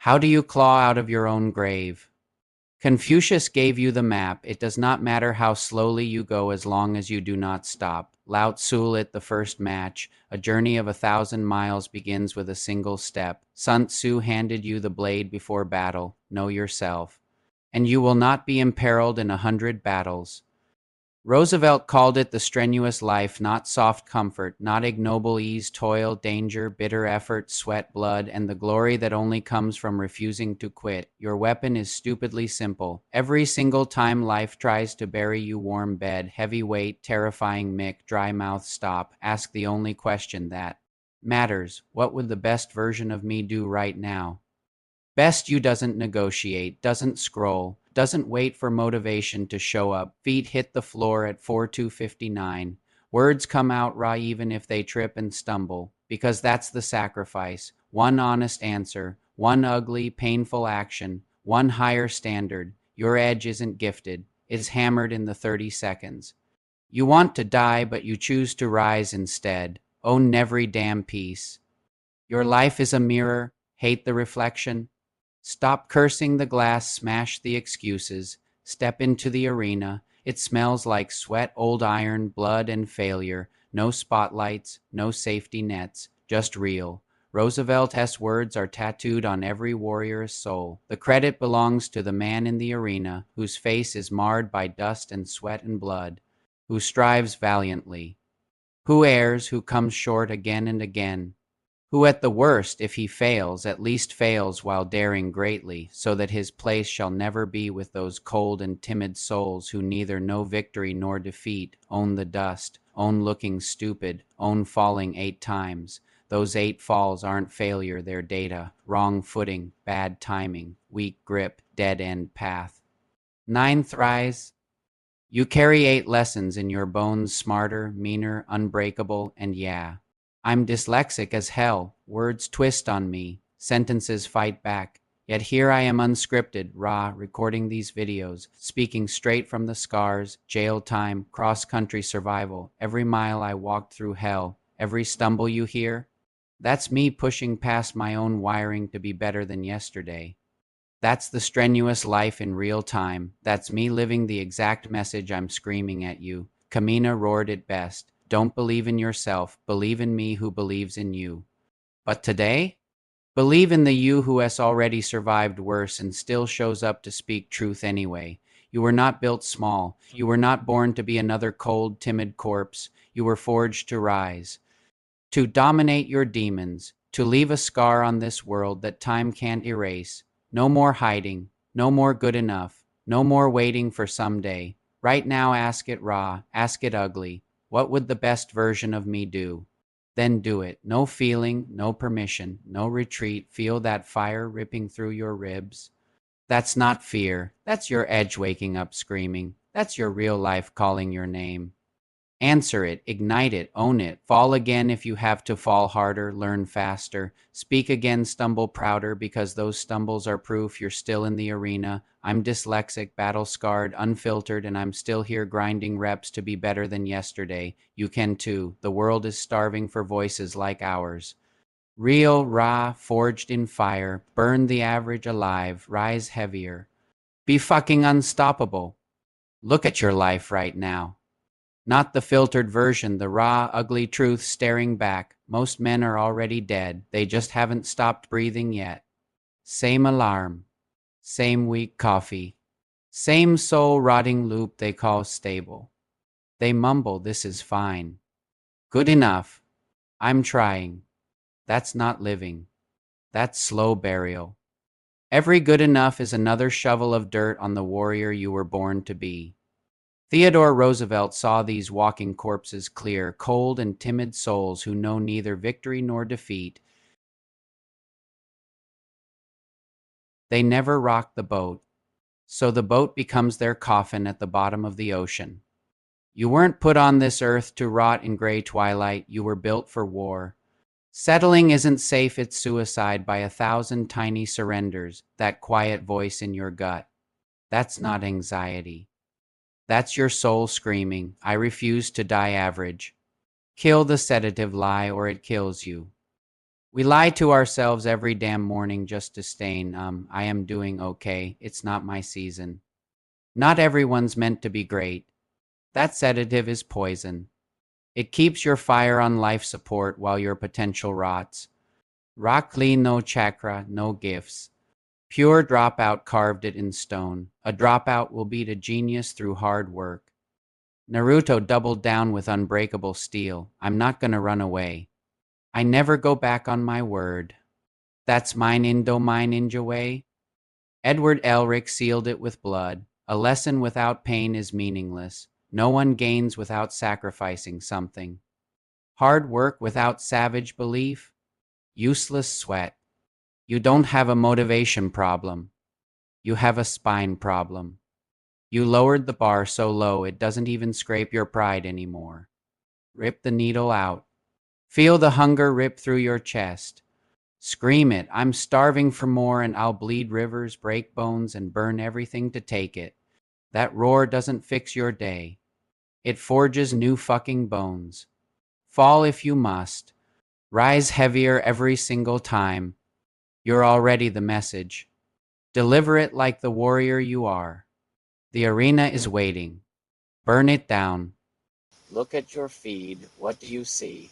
How do you claw out of your own grave? Confucius gave you the map. It does not matter how slowly you go as long as you do not stop. Lao Tzu lit the first match. A journey of 1,000 miles begins with a single step. Sun Tzu handed you the blade before battle. Know yourself. And you will not be imperiled in 100 battles. Roosevelt called it the strenuous life, not soft comfort, not ignoble ease, toil, danger, bitter effort, sweat, blood, and the glory that only comes from refusing to quit. Your weapon is stupidly simple. Every single time life tries to bury you, warm bed, heavy weight, terrifying mick, dry mouth, stop. Ask the only question that matters. What would the best version of me do right now? Best you doesn't negotiate, doesn't scroll, doesn't wait for motivation to show up. Feet hit the floor at 4259. Words come out raw even if they trip and stumble, because that's the sacrifice. One honest answer, one ugly, painful action, one higher standard. Your edge isn't gifted, it's hammered in the 30 seconds. You want to die, but you choose to rise instead. Own every damn piece. Your life is a mirror. Hate the reflection. Stop cursing the glass, smash the excuses, step into the arena. It smells like sweat, old iron, blood, and failure. No spotlights, no safety nets, just real. Roosevelt's words are tattooed on every warrior's soul. The credit belongs to the man in the arena, whose face is marred by dust and sweat and blood, who strives valiantly, who errs, who comes short again and again, who at the worst, if he fails, at least fails while daring greatly, so that his place shall never be with those cold and timid souls who neither know victory nor defeat, own the dust, own looking stupid, own falling 8 times. Those 8 falls aren't failure, they're data, wrong footing, bad timing, weak grip, dead-end path. 9th rise. You carry 8 lessons in your bones, smarter, meaner, unbreakable, and yeah. I'm dyslexic as hell. Words twist on me. Sentences fight back. Yet here I am unscripted, raw, recording these videos, speaking straight from the scars, jail time, cross-country survival. Every mile I walked through hell, every stumble you hear, that's me pushing past my own wiring to be better than yesterday. That's the strenuous life in real time. That's me living the exact message I'm screaming at you. Kamina roared it best. Don't believe in yourself. Believe in me who believes in you. But today, believe in the you who has already survived worse and still shows up to speak truth anyway. You were not built small. You were not born to be another cold, timid corpse. You were forged to rise, to dominate your demons, to leave a scar on this world that time can't erase. No more hiding, no more good enough, no more waiting for someday. Right now, ask it raw, ask it ugly. What would the best version of me do? Then do it. No feeling, no permission, no retreat. Feel that fire ripping through your ribs. That's not fear. That's your edge waking up screaming. That's your real life calling your name. Answer it, ignite it, own it. Fall again if you have to fall harder, learn faster. Speak again, stumble prouder, because those stumbles are proof you're still in the arena. I'm dyslexic, battle-scarred, unfiltered, and I'm still here grinding reps to be better than yesterday. You can too. The world is starving for voices like ours. Real, raw, forged in fire. Burn the average alive. Rise heavier. Be fucking unstoppable. Look at your life right now. Not the filtered version, the raw, ugly truth staring back. Most men are already dead. They just haven't stopped breathing yet. Same alarm. Same weak coffee. Same soul-rotting loop they call stable. They mumble, this is fine. Good enough. I'm trying. That's not living. That's slow burial. Every good enough is another shovel of dirt on the warrior you were born to be. Theodore Roosevelt saw these walking corpses clear, cold and timid souls who know neither victory nor defeat. They never rock the boat, so the boat becomes their coffin at the bottom of the ocean. You weren't put on this earth to rot in gray twilight. You were built for war. Settling isn't safe, it's suicide by 1,000 tiny surrenders, that quiet voice in your gut. That's not anxiety. That's your soul screaming, I refuse to die average. Kill the sedative lie or it kills you. We lie to ourselves every damn morning just to stain, I am doing okay. It's not my season. Not everyone's meant to be great. That sedative is poison. It keeps your fire on life support while your potential rots. Rockly, no chakra, no gifts. Pure dropout carved it in stone. A dropout will beat a genius through hard work. Naruto doubled down with unbreakable steel. I'm not gonna run away. I never go back on my word. That's mine Indo mine ninja way. Edward Elric sealed it with blood. A lesson without pain is meaningless. No one gains without sacrificing something. Hard work without savage belief? Useless sweat. You don't have a motivation problem. You have a spine problem. You lowered the bar so low it doesn't even scrape your pride anymore. Rip the needle out. Feel the hunger rip through your chest. Scream it, I'm starving for more and I'll bleed rivers, break bones, and burn everything to take it. That roar doesn't fix your day. It forges new fucking bones. Fall if you must. Rise heavier every single time. You're already the message. Deliver it like the warrior you are. The arena is waiting. Burn it down. Look at your feed. What do you see?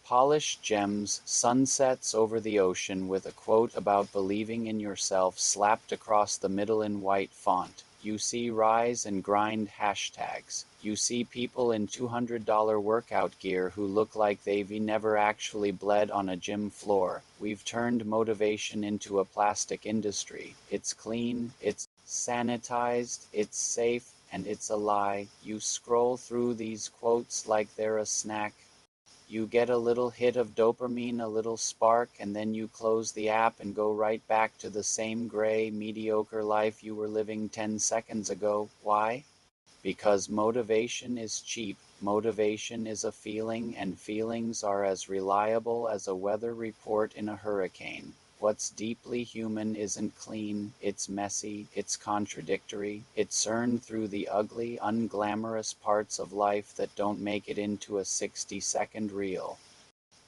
Polished gems, sunsets over the ocean with a quote about believing in yourself slapped across the middle in white font. You see rise and grind hashtags. You see people in $200 workout gear who look like they've never actually bled on a gym floor. We've turned motivation into a plastic industry. It's clean, it's sanitized, it's safe, and it's a lie. You scroll through these quotes like they're a snack. You get a little hit of dopamine, a little spark, and then you close the app and go right back to the same gray, mediocre life you were living 10 seconds ago. Why? Because motivation is cheap. Motivation is a feeling, and feelings are as reliable as a weather report in a hurricane. What's deeply human isn't clean, it's messy, it's contradictory, it's earned through the ugly, unglamorous parts of life that don't make it into a 60-second reel.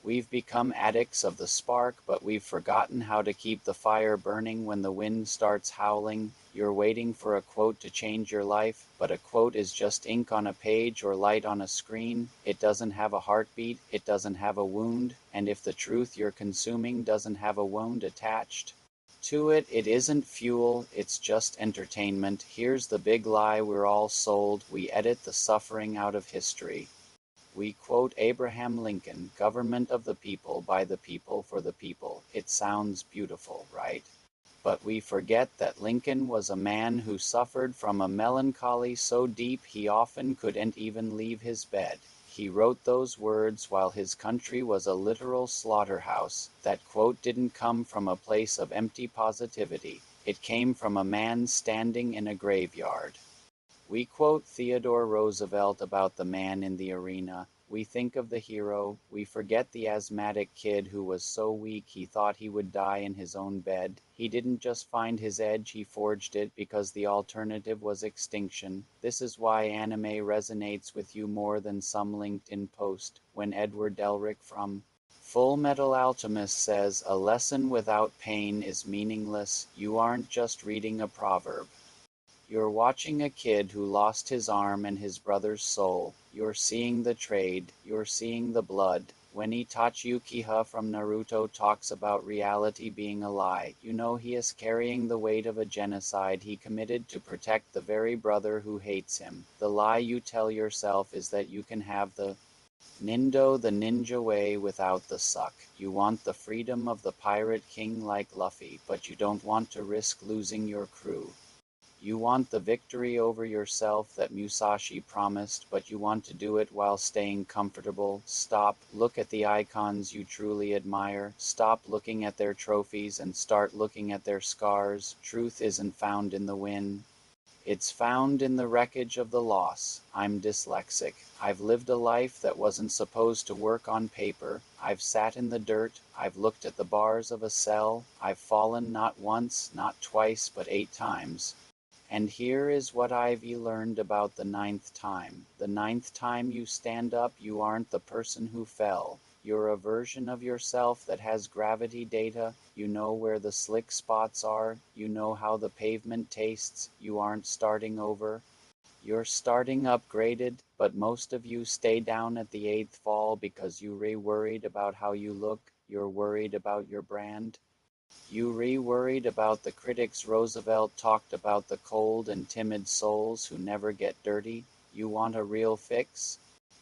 We've become addicts of the spark, but we've forgotten how to keep the fire burning when the wind starts howling. You're waiting for a quote to change your life, but a quote is just ink on a page or light on a screen. It doesn't have a heartbeat, it doesn't have a wound, and if the truth you're consuming doesn't have a wound attached to it, it isn't fuel, it's just entertainment. Here's the big lie we're all sold: we edit the suffering out of history. We quote Abraham Lincoln, government of the people, by the people, for the people. It sounds beautiful, right? But we forget that Lincoln was a man who suffered from a melancholy so deep he often couldn't even leave his bed. He wrote those words while his country was a literal slaughterhouse. That quote didn't come from a place of empty positivity. It came from a man standing in a graveyard. We quote Theodore Roosevelt about the man in the arena. We think of the hero. We forget the asthmatic kid who was so weak he thought he would die in his own bed. He didn't just find his edge, he forged it, because the alternative was extinction. This is why anime resonates with you more than some LinkedIn post. When Edward Elric from Full Metal Alchemist says, "A lesson without pain is meaningless," you aren't just reading a proverb. You're watching a kid who lost his arm and his brother's soul. You're seeing the trade. You're seeing the blood. When Itachi Uchiha from Naruto talks about reality being a lie, you know he is carrying the weight of a genocide he committed to protect the very brother who hates him. The lie you tell yourself is that you can have the ninja way without the suck. You want the freedom of the pirate king like Luffy, but you don't want to risk losing your crew. You want the victory over yourself that Musashi promised, but you want to do it while staying comfortable. Stop, look at the icons you truly admire. Stop looking at their trophies and start looking at their scars. Truth isn't found in the win. It's found in the wreckage of the loss. I'm dyslexic. I've lived a life that wasn't supposed to work on paper. I've sat in the dirt. I've looked at the bars of a cell. I've fallen not once, not twice, but 8 times. And here is what I've learned about the 9th time. The 9th time you stand up, you aren't the person who fell. You're a version of yourself that has gravity data. You know where the slick spots are. You know how the pavement tastes. You aren't starting over. You're starting upgraded, but most of you stay down at the eighth fall because you worried about how you look. You're worried about your brand. You worried about the critics. Roosevelt talked about the cold and timid souls who never get dirty. You want a real fix?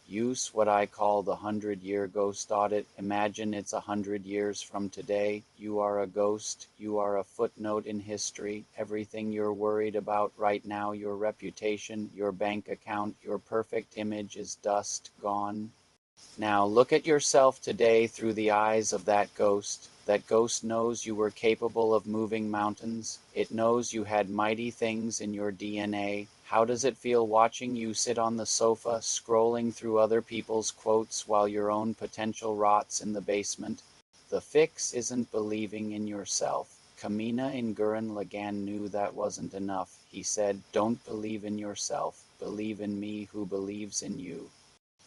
Use what I call the 100-year ghost audit. Imagine it's 100 years from today. You are a ghost. You are a footnote in history. Everything you're worried about right now, your reputation, your bank account, your perfect image is dust, gone. Now look at yourself today through the eyes of that ghost. That ghost knows you were capable of moving mountains. It knows you had mighty things in your DNA. How does it feel watching you sit on the sofa, scrolling through other people's quotes while your own potential rots in the basement? The fix isn't believing in yourself. Kamina in Gurren Lagann knew that wasn't enough. He said, "Don't believe in yourself. Believe in me who believes in you."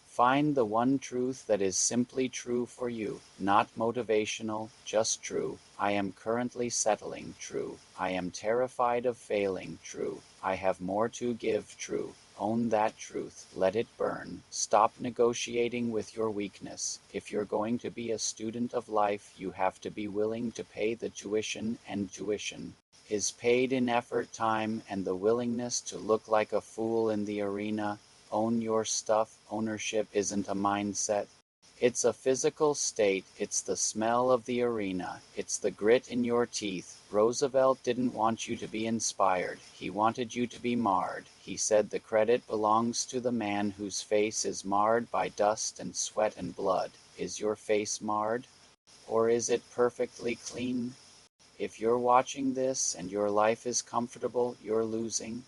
Find the one truth that is simply true for you, not motivational, just true. I am currently settling, true. I am terrified of failing, true. I have more to give, true. Own that truth. Let it burn. Stop negotiating with your weakness. If you're going to be a student of life, you have to be willing to pay the tuition, and tuition is paid in effort, time, and the willingness to look like a fool in the arena. Own your stuff. Ownership isn't a mindset. It's a physical state. It's the smell of the arena. It's the grit in your teeth. Roosevelt didn't want you to be inspired. He wanted you to be marred. He said the credit belongs to the man whose face is marred by dust and sweat and blood. Is your face marred? Or is it perfectly clean? If you're watching this and your life is comfortable, you're losing.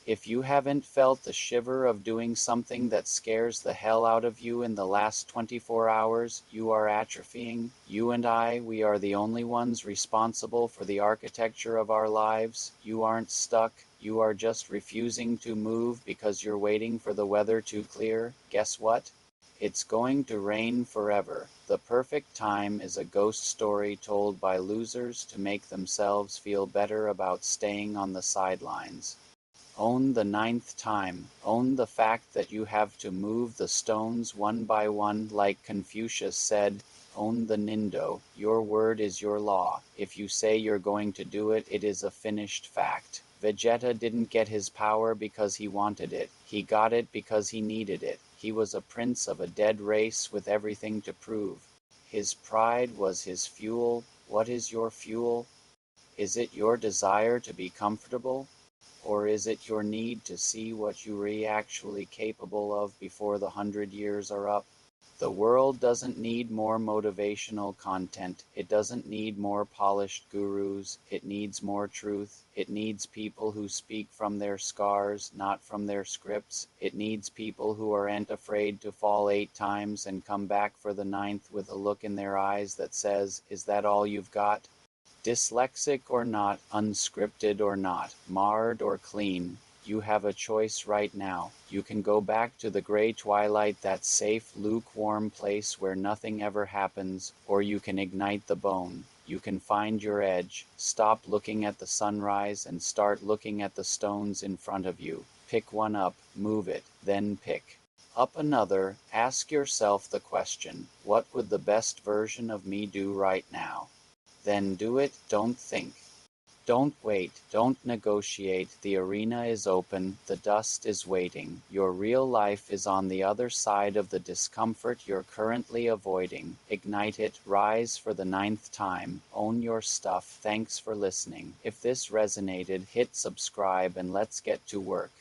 If you haven't felt the shiver of doing something that scares the hell out of you in the last 24 hours, you are atrophying. You and I, we are the only ones responsible for the architecture of our lives. You aren't stuck. You are just refusing to move because you're waiting for the weather to clear. Guess what? It's going to rain forever. The perfect time is a ghost story told by losers to make themselves feel better about staying on the sidelines. Own the ninth time. Own the fact that you have to move the stones one by one, like Confucius said. Own the nindo. Your word is your law. If you say you're going to do it, it is a finished fact. Vegeta didn't get his power because he wanted it. He got it because he needed it. He was a prince of a dead race with everything to prove. His pride was his fuel. What is your fuel? Is it your desire to be comfortable? Or is it your need to see what you're actually capable of before the 100 years are up? The world doesn't need more motivational content. It doesn't need more polished gurus. It needs more truth. It needs people who speak from their scars, not from their scripts. It needs people who aren't afraid to fall 8 times and come back for the 9th with a look in their eyes that says, "Is that all you've got?" Dyslexic or not, unscripted or not, marred or clean, you have a choice right now. You can go back to the gray twilight, that safe, lukewarm place where nothing ever happens, or you can ignite the bone. You can find your edge. Stop looking at the sunrise and start looking at the stones in front of you. Pick one up, move it, then pick up another. Ask yourself the question, what would the best version of me do right now? Then do it. Don't think. Don't wait. Don't negotiate. The arena is open. The dust is waiting. Your real life is on the other side of the discomfort you're currently avoiding. Ignite it. Rise for the 9th time. Own your stuff. Thanks for listening. If this resonated, hit subscribe and let's get to work.